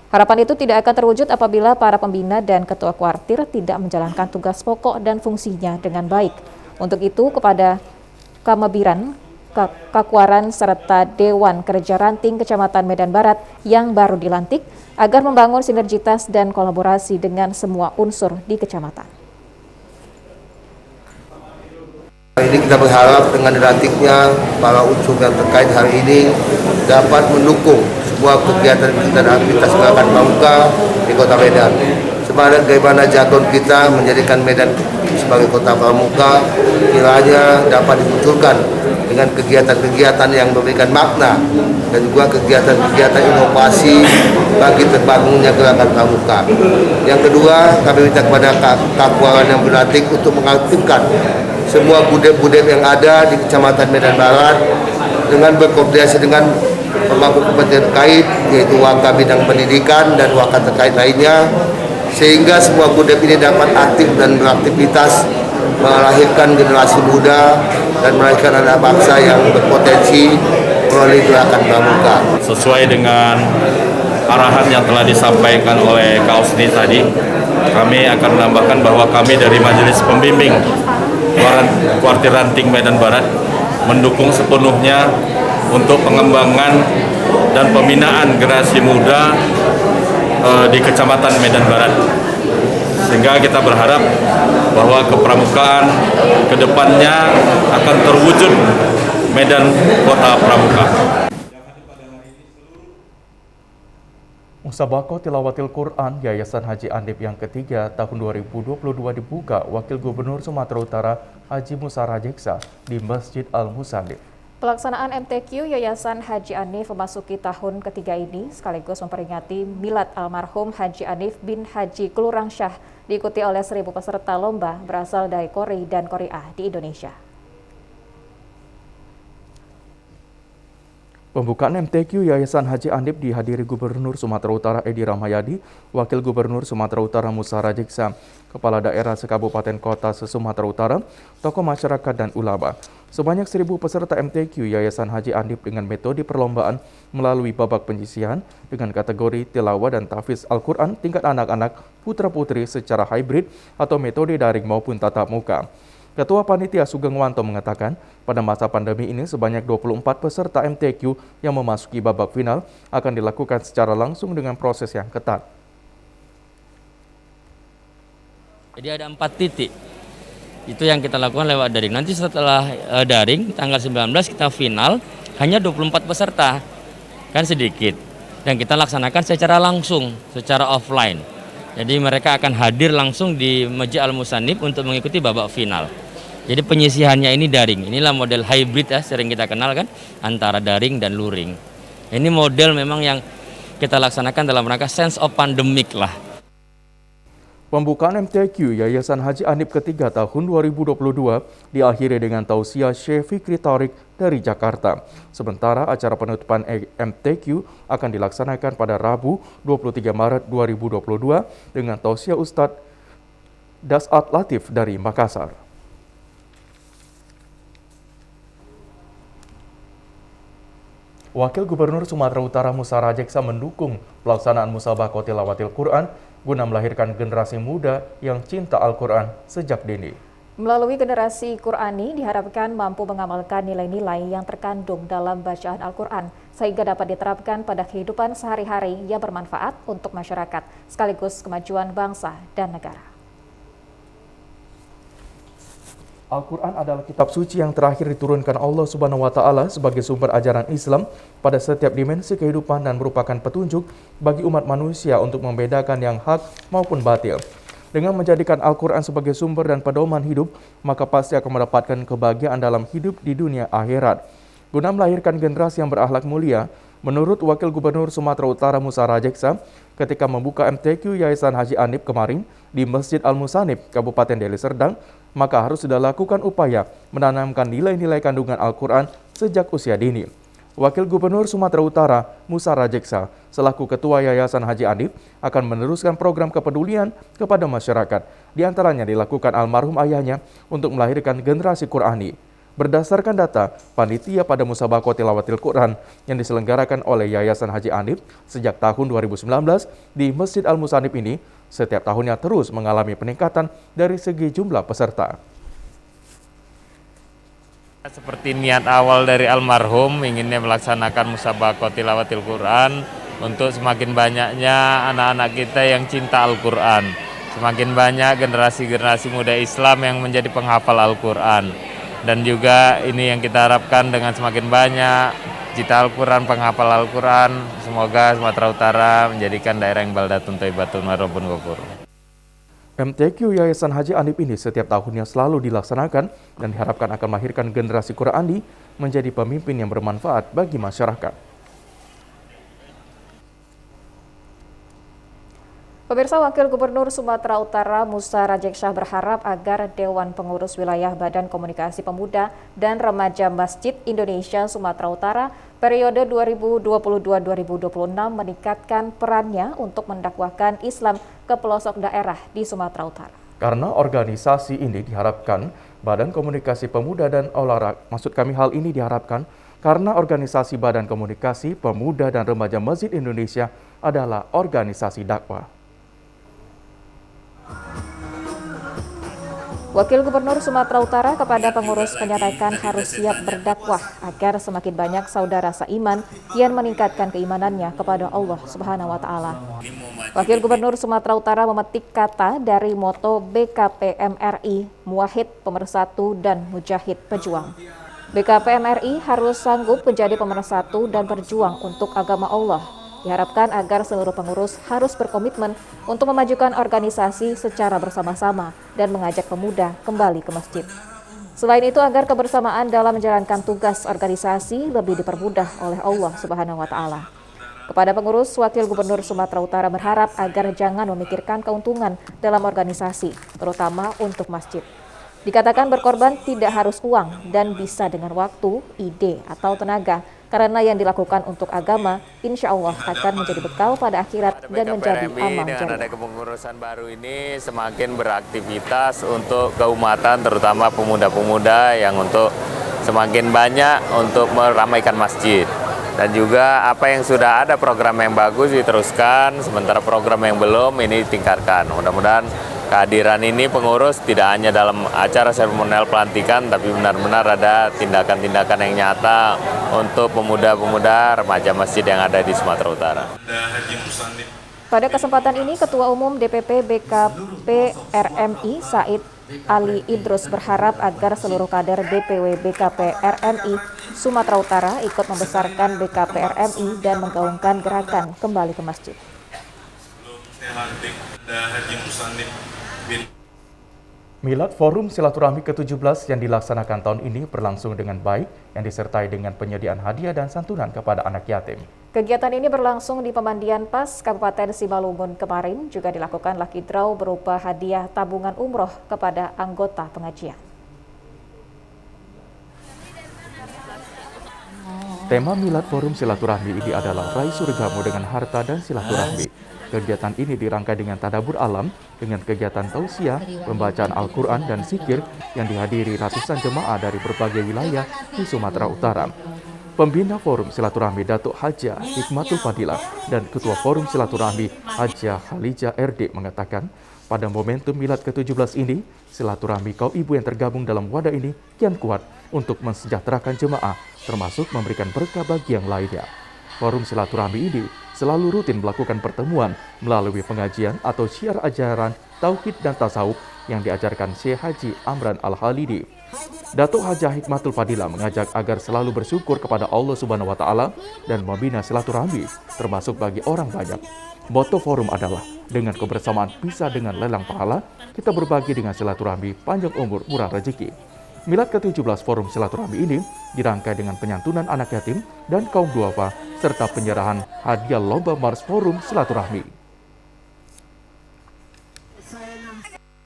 Harapan itu tidak akan terwujud apabila para pembina dan ketua kuartir tidak menjalankan tugas pokok dan fungsinya dengan baik. Untuk itu, kepada Kamabiran, Kakuaran, serta Dewan Kerja Ranting Kecamatan Medan Barat yang baru dilantik agar membangun sinergitas dan kolaborasi dengan semua unsur di kecamatan. Ini kita berharap dengan dilantiknya para unsur yang terkait hari ini dapat mendukung semua kegiatan dan aktivitas gerakan pramuka di Kota Medan. Sebagaimana jargon kita menjadikan Medan sebagai kota pramuka, kiranya dapat dimunculkan dengan kegiatan-kegiatan yang memberikan makna dan juga kegiatan-kegiatan inovasi bagi terbangunnya gerakan pramuka. Yang kedua, kami minta kepada Kakuaran yang berlatih untuk mengaktifkan semua budep-budep yang ada di Kecamatan Medan Barat dengan berkoordinasi dengan pemangku kepentingan terkait, yaitu Waka Bidang Pendidikan dan Waka terkait lainnya, sehingga semua budep ini dapat aktif dan beraktivitas melahirkan generasi muda dan melahirkan anak bangsa yang berpotensi melalui gerakan pramuka. Sesuai dengan arahan yang telah disampaikan oleh Kak Husni tadi, kami akan menambahkan bahwa kami dari Majelis Pembimbing Kuartir Ranting Medan Barat mendukung sepenuhnya untuk pengembangan dan pembinaan generasi muda di Kecamatan Medan Barat, sehingga kita berharap bahwa kepramukaan kedepannya akan terwujud Medan kota pramuka. Musabaqah Tilawatil Quran Yayasan Haji Andip yang ketiga tahun 2022 dibuka Wakil Gubernur Sumatera Utara Haji Musa Rajeksa di Masjid Al-Musandif. Pelaksanaan MTQ Yayasan Haji Anif memasuki tahun ketiga ini sekaligus memperingati milad almarhum Haji Anif bin Haji Klurangsyah diikuti oleh 1.000 peserta lomba berasal dari Korea dan Korea di Indonesia. Pembukaan MTQ Yayasan Haji Andip dihadiri Gubernur Sumatera Utara Edi Rahmayadi, Wakil Gubernur Sumatera Utara Musa Rajeksa, Kepala Daerah Sekabupaten Kota se-Sumatera Utara, tokoh masyarakat dan ulama. Sebanyak 1.000 peserta MTQ Yayasan Haji Andip dengan metode perlombaan melalui babak penyisihan dengan kategori tilawah dan tahfiz Al-Quran tingkat anak-anak putra-putri secara hybrid atau metode daring maupun tatap muka. Ketua Panitia Sugeng Wanto mengatakan, pada masa pandemi ini sebanyak 24 peserta MTQ yang memasuki babak final akan dilakukan secara langsung dengan proses yang ketat. Jadi ada 4 titik. Itu yang kita lakukan lewat daring. Nanti setelah daring, tanggal 19 kita final, hanya 24 peserta, kan sedikit. Dan kita laksanakan secara langsung, secara offline. Jadi mereka akan hadir langsung di Masjid Al-Musannif untuk mengikuti babak final. Jadi penyisihannya ini daring. Inilah model hybrid ya, sering kita kenal kan, antara daring dan luring. Ini model memang yang kita laksanakan dalam rangka sense of pandemic lah. Pembukaan MTQ Yayasan Haji Anip ketiga tahun 2022 diakhiri dengan tausiah Syekh Fikri Thariq dari Jakarta. Sementara acara penutupan MTQ akan dilaksanakan pada Rabu 23 Maret 2022 dengan tausiah Ustadz Das'at Latif dari Makassar. Wakil Gubernur Sumatera Utara Musa Rajeksa mendukung pelaksanaan musabaqah tilawatil Quran guna melahirkan generasi muda yang cinta Al-Quran sejak dini. Melalui generasi Qurani diharapkan mampu mengamalkan nilai-nilai yang terkandung dalam bacaan Al-Quran sehingga dapat diterapkan pada kehidupan sehari-hari yang bermanfaat untuk masyarakat sekaligus kemajuan bangsa dan negara. Al-Quran adalah kitab suci yang terakhir diturunkan Allah Subhanahu wa Ta'ala sebagai sumber ajaran Islam pada setiap dimensi kehidupan dan merupakan petunjuk bagi umat manusia untuk membedakan yang hak maupun batil. Dengan menjadikan Al-Quran sebagai sumber dan pedoman hidup, maka pasti akan mendapatkan kebahagiaan dalam hidup di dunia akhirat. Guna melahirkan generasi yang berakhlak mulia, menurut Wakil Gubernur Sumatera Utara Musa Rajeksa, ketika membuka MTQ Yayasan Haji Anip kemarin di Masjid Al-Musannif, Kabupaten Deli Serdang, maka harus sudah lakukan upaya menanamkan nilai-nilai kandungan Al-Quran sejak usia dini. Wakil Gubernur Sumatera Utara Musa Rajeksa selaku Ketua Yayasan Haji Anip akan meneruskan program kepedulian kepada masyarakat, diantaranya dilakukan almarhum ayahnya untuk melahirkan generasi Qurani. Berdasarkan data panitia pada musabaqah tilawatil Quran yang diselenggarakan oleh Yayasan Haji Anip sejak tahun 2019 di Masjid Al-Musannif ini, setiap tahunnya terus mengalami peningkatan dari segi jumlah peserta. Seperti niat awal dari almarhum inginnya melaksanakan musabaqah tilawatil Quran untuk semakin banyaknya anak-anak kita yang cinta Al-Quran, semakin banyak generasi-generasi muda Islam yang menjadi penghafal Al-Quran. Dan juga ini yang kita harapkan dengan semakin banyak cita Al-Quran, penghafal Al-Quran, semoga Sumatera Utara menjadikan daerah yang baldatun thayyibatun wa rabbun ghafur. MTQ Yayasan Haji Anip ini setiap tahunnya selalu dilaksanakan dan diharapkan akan melahirkan generasi Qurani menjadi pemimpin yang bermanfaat bagi masyarakat. Pemirsa, Wakil Gubernur Sumatera Utara Musa Rajeksa berharap agar Dewan Pengurus Wilayah Badan Komunikasi Pemuda dan Remaja Masjid Indonesia Sumatera Utara periode 2022-2026 meningkatkan perannya untuk mendakwahkan Islam ke pelosok daerah di Sumatera Utara. Karena organisasi ini diharapkan Badan Komunikasi Pemuda dan Olahraga, hal ini diharapkan karena organisasi Badan Komunikasi Pemuda dan Remaja Masjid Indonesia adalah organisasi dakwah. Wakil Gubernur Sumatera Utara kepada pengurus menyatakan harus siap berdakwah agar semakin banyak saudara seiman yang meningkatkan keimanannya kepada Allah Subhanahu wa Ta'ala. Wakil Gubernur Sumatera Utara memetik kata dari moto BKPMRI, Muwahhid, Pemersatu, dan Mujahid Pejuang. BKPMRI harus sanggup menjadi pemersatu dan berjuang untuk agama Allah. Diharapkan agar seluruh pengurus harus berkomitmen untuk memajukan organisasi secara bersama-sama dan mengajak pemuda kembali ke masjid. Selain itu, agar kebersamaan dalam menjalankan tugas organisasi lebih dipermudah oleh Allah Subhanahu wa Ta'ala. Kepada pengurus, Wakil Gubernur Sumatera Utara berharap agar jangan memikirkan keuntungan dalam organisasi, terutama untuk masjid. Dikatakan berkorban tidak harus uang dan bisa dengan waktu, ide, atau tenaga, karena yang dilakukan untuk agama, insya Allah akan menjadi bekal pada akhirat dan menjadi amal jariah. Dengan ada kepengurusan baru ini semakin beraktivitas untuk keumatan, terutama pemuda-pemuda yang untuk semakin banyak untuk meramaikan masjid. Dan juga apa yang sudah ada program yang bagus diteruskan, sementara program yang belum ini ditingkatkan. Mudah-mudahan kehadiran ini pengurus tidak hanya dalam acara seremonial pelantikan, tapi benar-benar ada tindakan-tindakan yang nyata untuk pemuda-pemuda remaja masjid yang ada di Sumatera Utara. Pada kesempatan ini, Ketua Umum DPP BKP RMI Said Ali Idrus berharap agar seluruh kader DPW BKP RMI Sumatera Utara ikut membesarkan BKP RMI dan menggaungkan gerakan kembali ke masjid. Milad Forum Silaturahmi ke-17 yang dilaksanakan tahun ini berlangsung dengan baik yang disertai dengan penyediaan hadiah dan santunan kepada anak yatim. Kegiatan ini berlangsung di Pemandian Pas, Kabupaten Simalungun kemarin, juga dilakukan lucky draw berupa hadiah tabungan umroh kepada anggota pengajian. Tema Milad Forum Silaturahmi ini adalah Raih Surgamu dengan Harta dan Silaturahmi. Kegiatan ini dirangkai dengan tadabbur alam, dengan kegiatan tausiah, pembacaan Al-Quran dan zikir yang dihadiri ratusan jemaah dari berbagai wilayah di Sumatera Utara. Pembina Forum Silaturahmi Datuk Hajah Hikmatul Fadilah dan Ketua Forum Silaturahmi Hajah Khalijah RD mengatakan, pada momentum Milad ke-17 ini, silaturahmi kaum ibu yang tergabung dalam wadah ini kian kuat untuk mensejahterakan jemaah, termasuk memberikan berkah bagi yang lainnya. Forum Silaturahmi ini selalu rutin melakukan pertemuan melalui pengajian atau syiar ajaran tauhid dan tasawuf yang diajarkan Syekh Haji Amran Al-Halidi. Datuk Hajah Hikmatul Fadilah mengajak agar selalu bersyukur kepada Allah Subhanahu wa Ta'ala dan membina silaturahmi, termasuk bagi orang banyak. Moto forum adalah dengan kebersamaan bisa dengan lelang pahala, kita berbagi dengan silaturahmi, panjang umur, murah rezeki. Milad ke-17 Forum Silaturahmi ini dirangkai dengan penyantunan anak yatim dan kaum duafa serta penyerahan hadiah lomba Mars Forum Silaturahmi.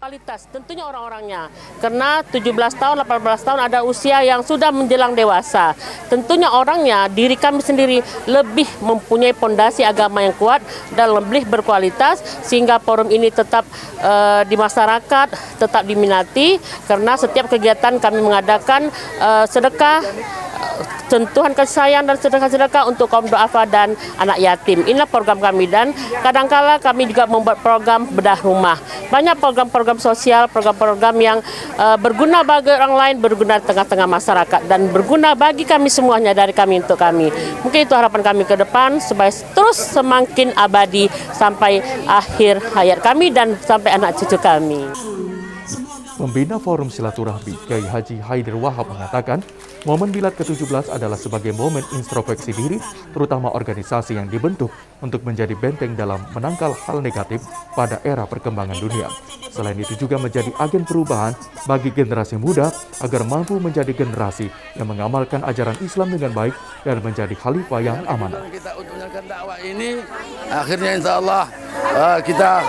Kualitas tentunya orang-orangnya, karena 17 tahun, 18 tahun ada usia yang sudah menjelang dewasa. Tentunya orangnya, diri kami sendiri lebih mempunyai pondasi agama yang kuat dan lebih berkualitas, sehingga forum ini tetap di masyarakat, tetap diminati, karena setiap kegiatan kami mengadakan sedekah, sentuhan kasih sayang dan sedekah-sedekah untuk kaum duafa dan anak yatim. Inilah program kami, dan kadangkala kami juga membuat program bedah rumah. Banyak program-program sosial, program-program yang berguna bagi orang lain, berguna di tengah-tengah masyarakat, dan berguna bagi kami semuanya, dari kami untuk kami. Mungkin itu harapan kami ke depan, supaya terus semakin abadi sampai akhir hayat kami dan sampai anak cucu kami. Pembina Forum Silaturahmi Kiai Haji Haidir Wahab mengatakan, momen Milad ke-17 adalah sebagai momen introspeksi diri, terutama organisasi yang dibentuk untuk menjadi benteng dalam menangkal hal negatif pada era perkembangan dunia. Selain itu juga menjadi agen perubahan bagi generasi muda agar mampu menjadi generasi yang mengamalkan ajaran Islam dengan baik dan menjadi khalifah yang amanah. Kita untuk menjalankan dakwah ini, akhirnya insya Allah kita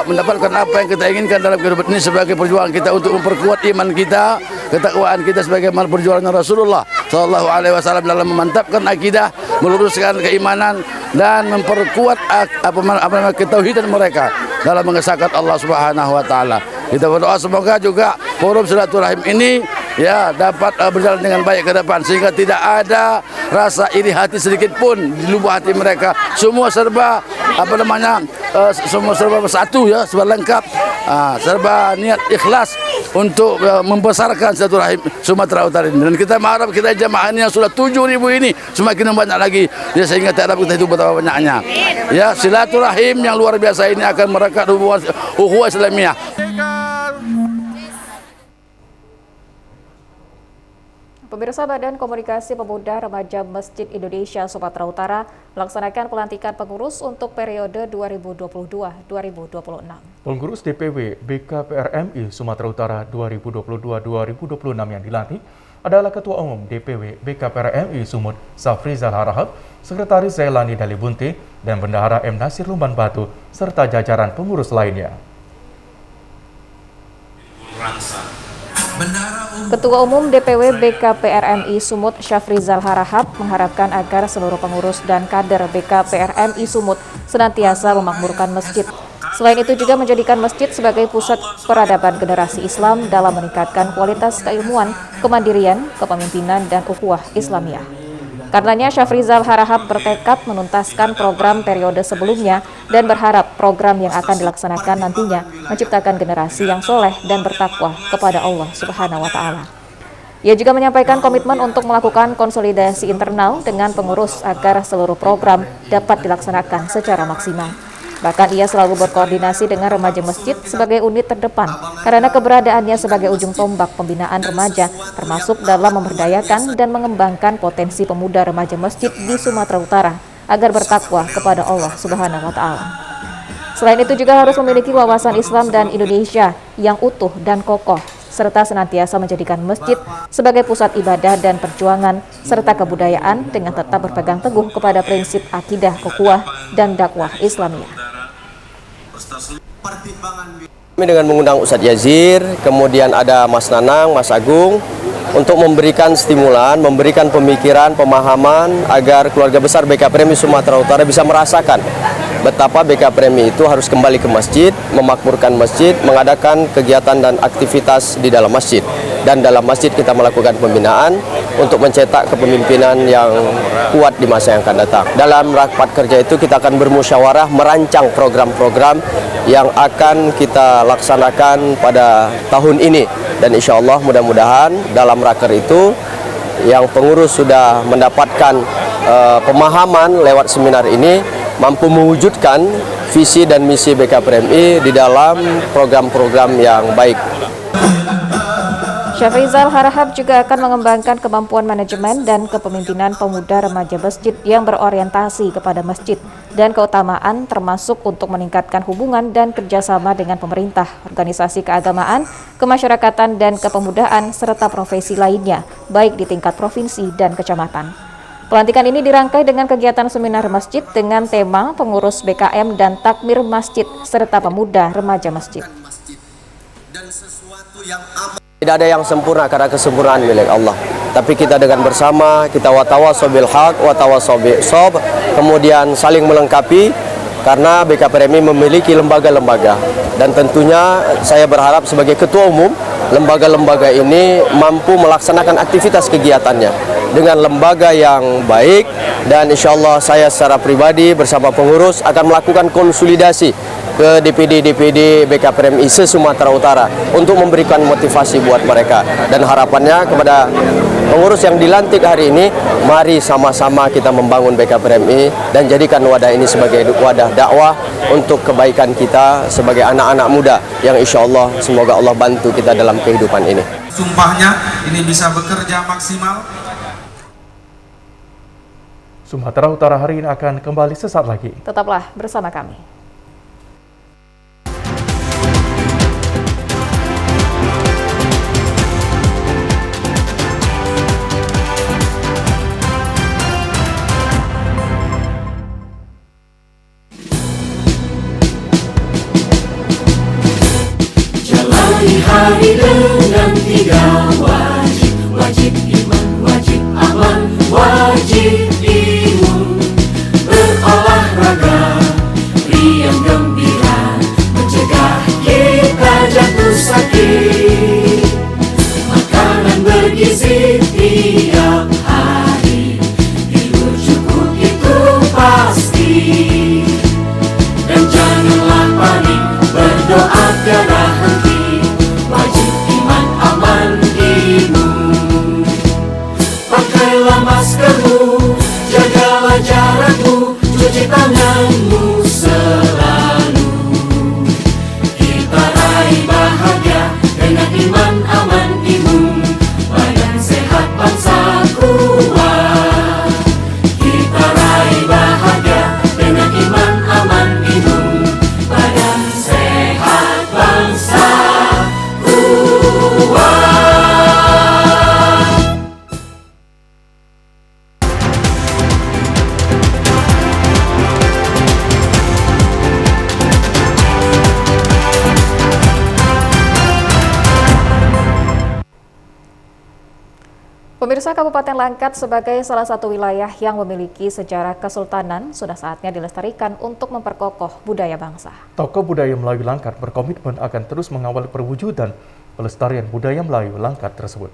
mendapatkan apa yang kita inginkan dalam kehidupan ini sebagai perjuangan kita untuk memperkuat iman kita, ketakwaan kita sebagai perjuangan Rasulullah Sallallahu Alaihi Wasallam dalam memantapkan akidah, meluruskan keimanan dan memperkuat ketauhidan mereka dalam mengesahkan Allah Subhanahu Wa Taala. Kita berdoa semoga juga forum silaturahim ini ya dapat berjalan dengan baik ke depan, sehingga tidak ada rasa iri hati sedikit pun di lubuk hati mereka. Semua serba semua serba bersatu ya, serba lengkap, serba niat ikhlas untuk membesarkan silaturahim Sumatera Utara ini. Dan kita mengharap kita jemaah ini yang sudah 7.000 ini semakin banyak lagi ya, sehingga tidak dapat kita itu betapa banyaknya. Ya, silaturahim yang luar biasa ini akan merekat hubungan ukhuwah Islamiyah. Pemirsa, Badan Komunikasi Pemuda Remaja Masjid Indonesia Sumatera Utara melaksanakan pelantikan pengurus untuk periode 2022-2026. Pengurus DPW BKPRMI Sumatera Utara 2022-2026 yang dilantik adalah Ketua Umum DPW BKPRMI Sumut Safrizal Harahap, Sekretaris Zailani Dalibunte, dan Bendahara M. Nasir Lumban Batu, serta jajaran pengurus lainnya. Ketua Umum DPW BKPRMI Sumut Syafrizal Harahap mengharapkan agar seluruh pengurus dan kader BKPRMI Sumut senantiasa memakmurkan masjid. Selain itu juga menjadikan masjid sebagai pusat peradaban generasi Islam dalam meningkatkan kualitas keilmuan, kemandirian, kepemimpinan, dan ukhuwah Islamiyah. Karenanya Syafrizal Harahap bertekad menuntaskan program periode sebelumnya dan berharap program yang akan dilaksanakan nantinya menciptakan generasi yang soleh dan bertakwa kepada Allah Subhanahu wa Ta'ala. Ia juga menyampaikan komitmen untuk melakukan konsolidasi internal dengan pengurus agar seluruh program dapat dilaksanakan secara maksimal. Bahkan ia selalu berkoordinasi dengan remaja masjid sebagai unit terdepan karena keberadaannya sebagai ujung tombak pembinaan remaja, termasuk dalam memberdayakan dan mengembangkan potensi pemuda remaja masjid di Sumatera Utara agar bertakwa kepada Allah Subhanahu wa Ta'ala. Selain itu juga harus memiliki wawasan Islam dan Indonesia yang utuh dan kokoh, serta senantiasa menjadikan masjid sebagai pusat ibadah dan perjuangan, serta kebudayaan dengan tetap berpegang teguh kepada prinsip akidah, ukhuwah, dan dakwah Islamiyah. Kami dengan mengundang Ustadz Yazir, kemudian ada Mas Nanang, Mas Agung, untuk memberikan stimulan, memberikan pemikiran, pemahaman agar keluarga besar BK Premi Sumatera Utara bisa merasakan betapa BK Premi itu harus kembali ke masjid, memakmurkan masjid, mengadakan kegiatan dan aktivitas di dalam masjid. Dan dalam masjid kita melakukan pembinaan untuk mencetak kepemimpinan yang kuat di masa yang akan datang. Dalam rapat kerja itu kita akan bermusyawarah merancang program-program yang akan kita laksanakan pada tahun ini. Dan insya Allah mudah-mudahan dalam raker itu yang pengurus sudah mendapatkan pemahaman lewat seminar ini mampu mewujudkan visi dan misi BK PMI di dalam program-program yang baik. Syafrizal Harahap juga akan mengembangkan kemampuan manajemen dan kepemimpinan pemuda remaja masjid yang berorientasi kepada masjid dan keutamaan, termasuk untuk meningkatkan hubungan dan kerjasama dengan pemerintah, organisasi keagamaan, kemasyarakatan, dan kepemudaan, serta profesi lainnya, baik di tingkat provinsi dan kecamatan. Pelantikan ini dirangkai dengan kegiatan seminar masjid dengan tema pengurus BKM dan takmir masjid, serta pemuda remaja masjid. Tidak ada yang sempurna karena kesempurnaan milik Allah. Tapi kita dengan bersama, kita watawasaw bil haq, watawasaw bis sabr, kemudian saling melengkapi karena BK PMI memiliki lembaga-lembaga. Dan tentunya saya berharap sebagai ketua umum, lembaga-lembaga ini mampu melaksanakan aktivitas kegiatannya dengan lembaga yang baik, dan insya Allah saya secara pribadi bersama pengurus akan melakukan konsolidasi ke DPD BK PMI se-Sumatera Utara untuk memberikan motivasi buat mereka. Dan harapannya kepada pengurus yang dilantik hari ini, mari sama-sama kita membangun BK PMI dan jadikan wadah ini sebagai wadah dakwah untuk kebaikan kita sebagai anak-anak muda yang insya Allah semoga Allah bantu kita dalam kehidupan ini. Sumpahnya ini bisa bekerja maksimal. Sumatera Utara hari ini akan kembali sesaat lagi. Tetaplah bersama kami. Hari dengan tiga wajib, wajib iman, wajib aman, wajib imun. Berolahraga, riang gembira, mencegah kita jatuh sakit. Makanan bergizi tiap hari, tidur cukup itu pasti. Dan janganlah panik, berdoa tiada henti. Wajib iman, aman, imun. Pakailah maskermu, jagalah jarakmu, cuci tanganmu selalu. Kita raih bahagia dengan iman, aman, imun. Badan sehat, bangsa kuat. Kita raih bahagia dengan iman, aman, imun. Badan sehat, bangsa Pemirsa, Kabupaten Langkat sebagai salah satu wilayah yang memiliki sejarah kesultanan sudah saatnya dilestarikan untuk memperkokoh budaya bangsa. Tokoh budaya Melayu Langkat berkomitmen akan terus mengawal perwujudan pelestarian budaya Melayu Langkat tersebut.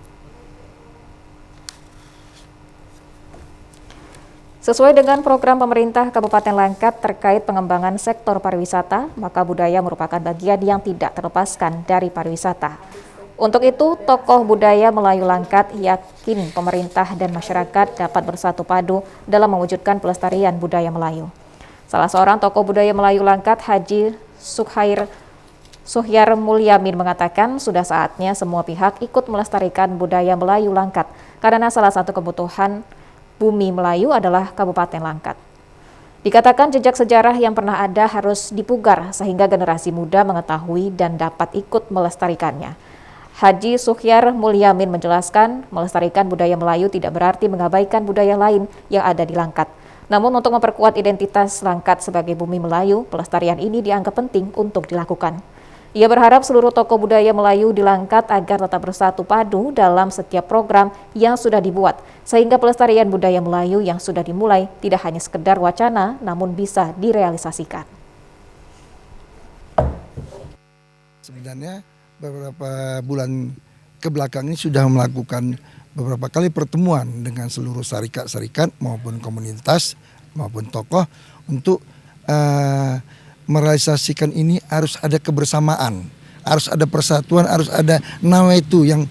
Sesuai dengan program pemerintah Kabupaten Langkat terkait pengembangan sektor pariwisata, maka budaya merupakan bagian yang tidak terlepaskan dari pariwisata. Untuk itu, tokoh budaya Melayu Langkat yakin pemerintah dan masyarakat dapat bersatu padu dalam mewujudkan pelestarian budaya Melayu. Salah seorang tokoh budaya Melayu Langkat, Haji Suhyar Mulyamin mengatakan sudah saatnya semua pihak ikut melestarikan budaya Melayu Langkat karena salah satu kebutuhan bumi Melayu adalah Kabupaten Langkat. Dikatakan jejak sejarah yang pernah ada harus dipugar sehingga generasi muda mengetahui dan dapat ikut melestarikannya. Haji Suhyar Mulyamin menjelaskan, melestarikan budaya Melayu tidak berarti mengabaikan budaya lain yang ada di Langkat. Namun untuk memperkuat identitas Langkat sebagai bumi Melayu, pelestarian ini dianggap penting untuk dilakukan. Ia berharap seluruh tokoh budaya Melayu di Langkat agar tetap bersatu padu dalam setiap program yang sudah dibuat, sehingga pelestarian budaya Melayu yang sudah dimulai tidak hanya sekedar wacana, namun bisa direalisasikan. Sebenarnya beberapa bulan kebelakang ini sudah melakukan beberapa kali pertemuan dengan seluruh syarikat-syarikat maupun komunitas maupun tokoh untuk merealisasikan ini. Harus ada kebersamaan, harus ada persatuan, harus ada nawaitu yang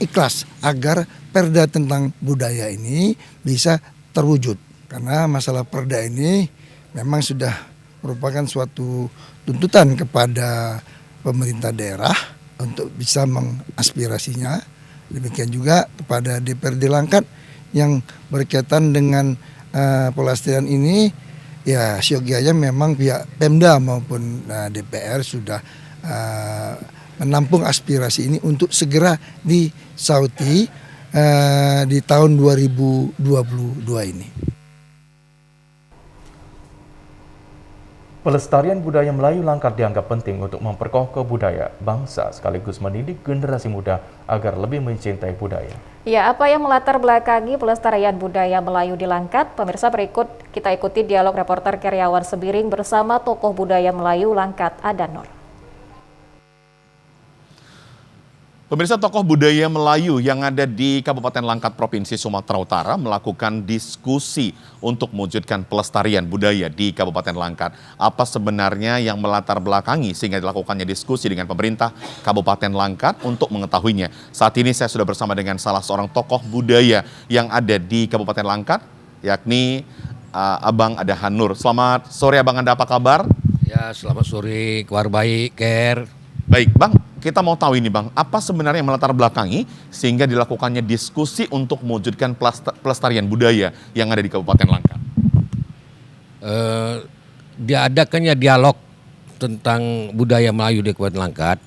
ikhlas agar perda tentang budaya ini bisa terwujud. Karena masalah perda ini memang sudah merupakan suatu tuntutan kepada pemerintah daerah untuk bisa mengaspirasinya. Demikian juga kepada DPRD Langkat yang berkaitan dengan pelestarian ini. Ya, siogianya memang pihak Pemda maupun DPR sudah menampung aspirasi ini untuk segera disauti di tahun 2022 ini. Pelestarian budaya Melayu Langkat dianggap penting untuk memperkokoh budaya bangsa sekaligus mendidik generasi muda agar lebih mencintai budaya. Ya, apa yang melatar belakangi pelestarian budaya Melayu di Langkat? Pemirsa, berikut kita ikuti dialog reporter Karyawan Sebiring bersama tokoh budaya Melayu Langkat, Adanor. Pemirsa, tokoh budaya Melayu yang ada di Kabupaten Langkat, Provinsi Sumatera Utara melakukan diskusi untuk mewujudkan pelestarian budaya di Kabupaten Langkat. Apa sebenarnya yang melatar belakangi sehingga dilakukannya diskusi dengan pemerintah Kabupaten Langkat untuk mengetahuinya? Saat ini saya sudah bersama dengan salah seorang tokoh budaya yang ada di Kabupaten Langkat, yakni Abang Adahanur. Selamat sore Abang, Anda apa kabar? Ya, selamat sore, kabar baik, Ker. Baik Bang, kita mau tahu ini Bang, apa sebenarnya yang melatar belakangi sehingga dilakukannya diskusi untuk mewujudkan pelestarian budaya yang ada di Kabupaten Langkat? Diadakannya dialog tentang budaya Melayu di Kabupaten Langkat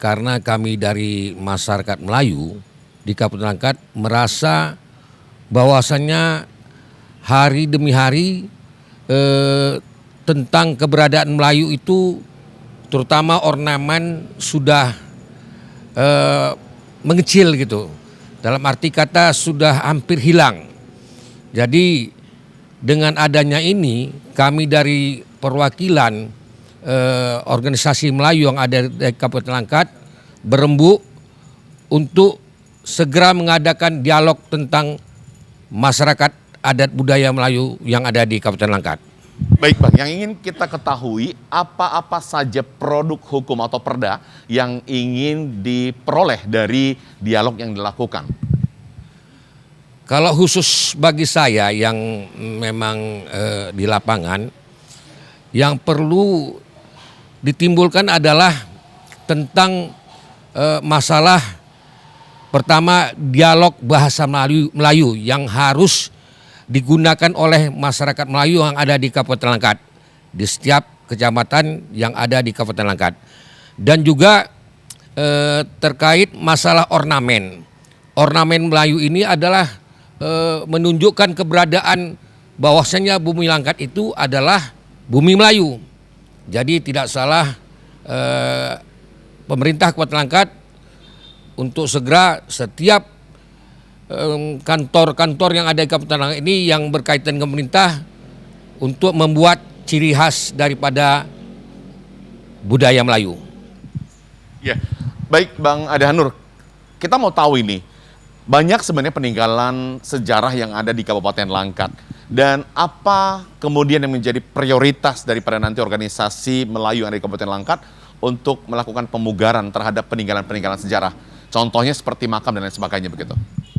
karena kami dari masyarakat Melayu di Kabupaten Langkat merasa bahwasannya hari demi hari tentang keberadaan Melayu itu, terutama ornamen, sudah mengecil gitu. Dalam arti kata sudah hampir hilang. Jadi dengan adanya ini, kami dari perwakilan organisasi Melayu yang ada di Kabupaten Langkat berembuk untuk segera mengadakan dialog tentang masyarakat adat budaya Melayu yang ada di Kabupaten Langkat. Baik Bang, yang ingin kita ketahui apa-apa saja produk hukum atau perda yang ingin diperoleh dari dialog yang dilakukan? Kalau khusus bagi saya yang memang di lapangan, yang perlu ditimbulkan adalah tentang masalah pertama dialog bahasa Melayu yang harus digunakan oleh masyarakat Melayu yang ada di Kabupaten Langkat, di setiap kecamatan yang ada di Kabupaten Langkat. Dan juga terkait masalah ornamen. Ornamen Melayu ini adalah menunjukkan keberadaan bahwasanya bumi Langkat itu adalah bumi Melayu. Jadi tidak salah pemerintah Kabupaten Langkat untuk segera setiap kantor-kantor yang ada di Kabupaten Langkat ini yang berkaitan dengan pemerintah untuk membuat ciri khas daripada budaya Melayu. Ya, baik Bang Adahanur, kita mau tahu ini, banyak sebenarnya peninggalan sejarah yang ada di Kabupaten Langkat. Dan apa kemudian yang menjadi prioritas daripada nanti organisasi Melayu yang ada di Kabupaten Langkat untuk melakukan pemugaran terhadap peninggalan-peninggalan sejarah? Contohnya seperti makam dan lain sebagainya begitu.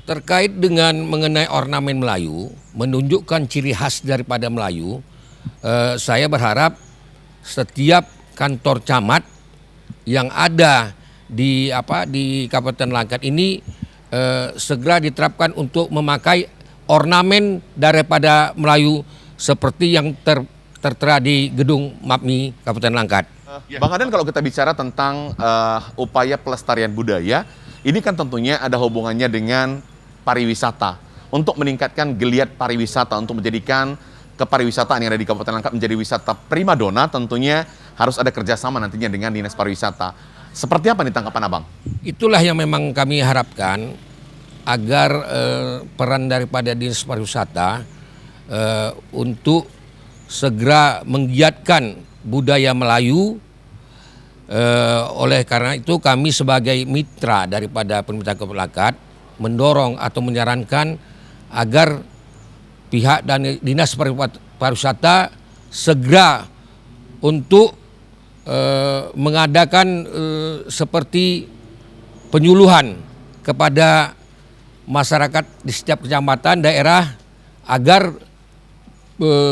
Terkait dengan mengenai ornamen Melayu, menunjukkan ciri khas daripada Melayu, saya berharap setiap kantor camat yang ada di Kabupaten Langkat ini segera diterapkan untuk memakai ornamen daripada Melayu seperti yang tertera di gedung MAPMI Kabupaten Langkat. Bang Adan, kalau kita bicara tentang upaya pelestarian budaya, ini kan tentunya ada hubungannya dengan pariwisata. Untuk meningkatkan geliat pariwisata, untuk menjadikan kepariwisataan yang ada di Kabupaten Langkat menjadi wisata primadona, tentunya harus ada kerjasama nantinya dengan Dinas Pariwisata. Seperti apa nih tanggapan Abang? Itulah yang memang kami harapkan agar peran daripada Dinas Pariwisata untuk segera menggiatkan budaya Melayu. Oleh karena itu kami sebagai mitra daripada pemerintah Kabupaten Langkat mendorong atau menyarankan agar pihak dan Dinas Pariwisata segera untuk mengadakan seperti penyuluhan kepada masyarakat di setiap kecamatan daerah agar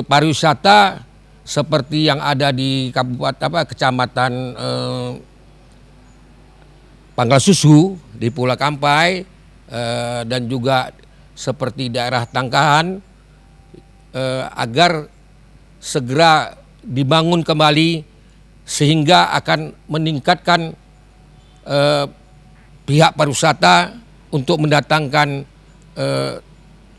pariwisata seperti yang ada di kecamatan Pangkal Susu di Pulau Kampai dan juga seperti daerah Tangkahan agar segera dibangun kembali sehingga akan meningkatkan pihak pariwisata untuk mendatangkan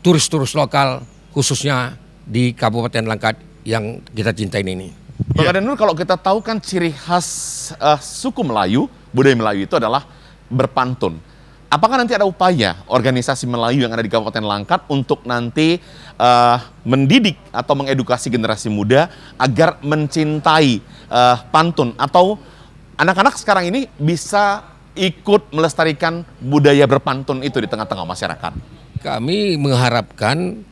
turis-turis lokal khususnya di Kabupaten Langkat yang kita cintai ini. Bang Adan Nur, kalau kita tahu kan ciri khas suku Melayu, budaya Melayu itu adalah berpantun. Apakah nanti ada upaya organisasi Melayu yang ada di Kabupaten Langkat untuk nanti mendidik atau mengedukasi generasi muda agar mencintai pantun, atau anak-anak sekarang ini bisa ikut melestarikan budaya berpantun itu di tengah-tengah masyarakat? Kami mengharapkan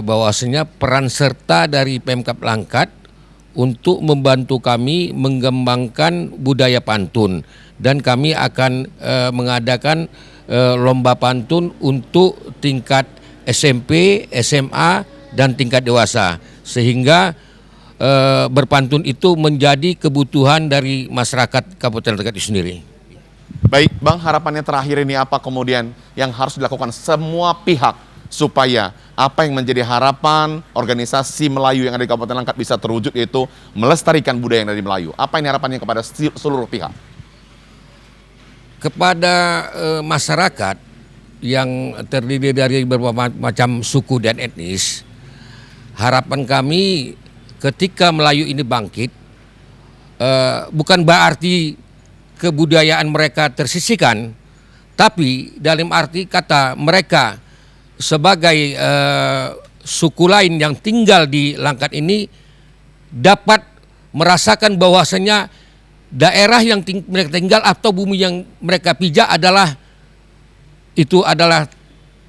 bahwasanya peran serta dari Pemkab Langkat untuk membantu kami mengembangkan budaya pantun. Dan kami akan mengadakan lomba pantun untuk tingkat SMP, SMA, dan tingkat dewasa. Sehingga berpantun itu menjadi kebutuhan dari masyarakat Kabupaten Langkat itu sendiri. Baik, Bang, harapannya terakhir ini apa kemudian yang harus dilakukan semua pihak supaya apa yang menjadi harapan organisasi Melayu yang ada di Kabupaten Langkat bisa terwujud, yaitu melestarikan budaya yang ada di Melayu? Apa ini harapannya kepada seluruh pihak? Kepada masyarakat yang terdiri dari berbagai macam suku dan etnis, harapan kami ketika Melayu ini bangkit, bukan berarti kebudayaan mereka tersisihkan, tapi dalam arti kata mereka sebagai suku lain yang tinggal di Langkat ini dapat merasakan bahwasanya daerah yang mereka tinggal atau bumi yang mereka pijak adalah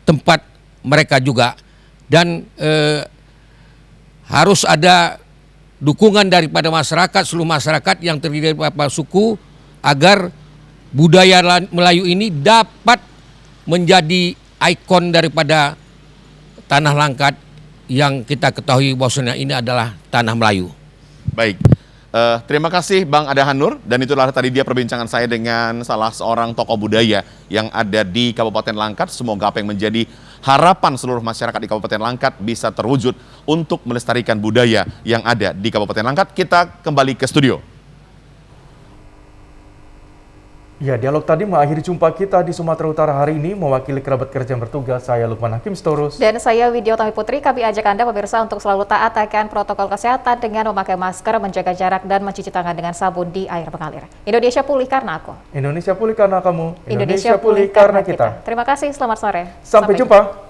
tempat mereka juga, dan harus ada dukungan daripada masyarakat, seluruh masyarakat yang terdiri dari beberapa suku agar budaya Melayu ini dapat menjadi ikon daripada tanah Langkat yang kita ketahui bahwasanya ini adalah tanah Melayu. Baik. Terima kasih Bang Adahan Nur, dan itulah tadi dia perbincangan saya dengan salah seorang tokoh budaya yang ada di Kabupaten Langkat. Semoga apa yang menjadi harapan seluruh masyarakat di Kabupaten Langkat bisa terwujud untuk melestarikan budaya yang ada di Kabupaten Langkat. Kita kembali ke studio. Ya, dialog tadi mengakhiri jumpa kita di Sumatera Utara hari ini. Mewakili kerabat kerja yang bertugas, saya Lukman Hakim Sitorus. Dan saya Widya Utami Putri. Kami ajak Anda pemirsa untuk selalu taat akan protokol kesehatan dengan memakai masker, menjaga jarak, dan mencuci tangan dengan sabun di air mengalir. Indonesia pulih karena aku. Indonesia pulih karena kamu. Indonesia pulih karena kita. Terima kasih, selamat sore. Sampai jumpa.